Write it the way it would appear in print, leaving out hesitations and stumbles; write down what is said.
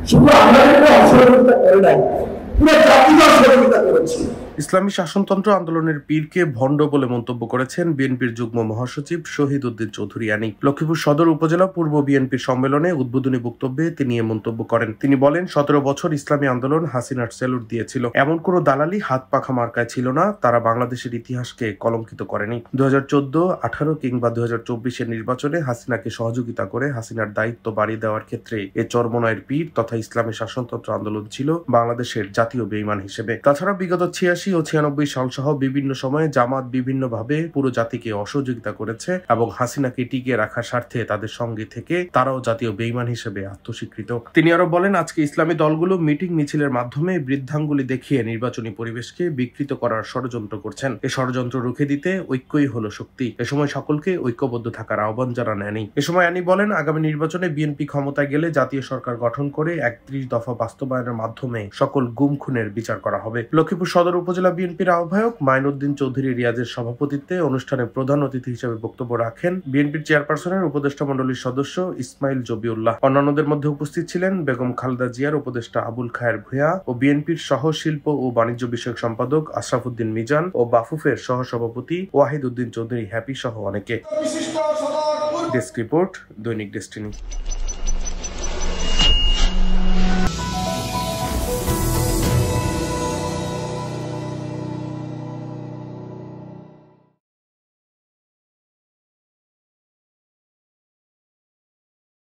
শুধু আমাদেরকে অসহযোগিতা করে নাই, পুরো জাতিকে অসহযোগিতা করেছে। ইসলামী শাসনতন্ত্র আন্দোলনের পীরকে ভণ্ড বলে মন্তব্য করেছেন বিএনপির যুগ্ম মহাসচিব শহীদ উদ্দিন চৌধুরী আনি। লক্ষ্মীপুর সদর উপজেলা পূর্ব বিএনপির সম্মেলনে উদ্বোধনী বক্তব্যে তিনি এ মন্তব্য করেন। তিনি বলেন, 17 বছর ইসলামী আন্দোলন হাসিনার স্যালুট দিয়েছিল। এমন কোনো দালালি হাত পাখা মার্কায় ছিল না। তারা বাংলাদেশের ইতিহাসকে কলঙ্কিত করেনি। 2014, 18 কিংবা 2024-এর নির্বাচনে হাসিনাকে সহযোগিতা করে হাসিনার দায়িত্ব বাড়িয়ে দেওয়ার ক্ষেত্রে এ চরমনায়ের পীর তথা ইসলামী শাসনতন্ত্র আন্দোলন ছিল বাংলাদেশের জাতীয় বেঈমান হিসেবে। তাছাড়া বিগত 86 ও 96 সাল সহ বিভিন্ন সময়ে জামাত বিভিন্নভাবে পুরো জাতিকে অসহযোগিতা করেছে এবং হাসিনাকে টিকিয়ে রাখার স্বার্থে তাদের সঙ্গে থেকে তারাও জাতীয় বেঈমান হিসেবে আত্মস্বীকৃত। তিনি আরো বলেন, আজকে ইসলামী দলগুলো মিটিং মিছিলের মাধ্যমে বৃদ্ধাঙ্গুলি দেখিয়ে নির্বাচনী পরিবেশকে বিকৃত করার ষড়যন্ত্র করছেন। এ ষড়যন্ত্র রুখে দিতে ঐক্যই হলো শক্তি। এ সময় সকলকে ঐক্যবদ্ধ থাকার আহ্বান জানান আনি। এ সময় আনি বলেন, আগামী নির্বাচনে বিএনপি ক্ষমতায় গেলে জাতীয় সরকার গঠন করে 31 দফা বাস্তবায়নের মাধ্যমে সকল গুম খুনের বিচার করা হবে। লক্ষ্মীপুর সদর উপজেলা বিএনপির আহ্বায়ক মাইনুদ্দিন চৌধুরী রিয়াজের সভাপতিত্বে অনুষ্ঠানে প্রধান অতিথি হিসেবে বক্তব্য রাখেন বিএনপির চেয়ারপারসনের উপদেষ্টা মণ্ডলীর সদস্য ইসমাইল জবিউল্লাহ। অন্যান্যদের মধ্যে উপস্থিত ছিলেন বেগম খালেদা জিয়ার উপদেষ্টা আবুল খায়ের ভূঁইয়া ও বিএনপির সহ শিল্প ও বাণিজ্য বিষয়ক সম্পাদক আশরাফ উদ্দিন মিজান ও বাফুফের সহ সভাপতি ওয়াহিদ উদ্দিন চৌধুরী হ্যাপি সহ অনেকে। ডেস্ক রিপোর্ট, দৈনিক ডেস্টিনি।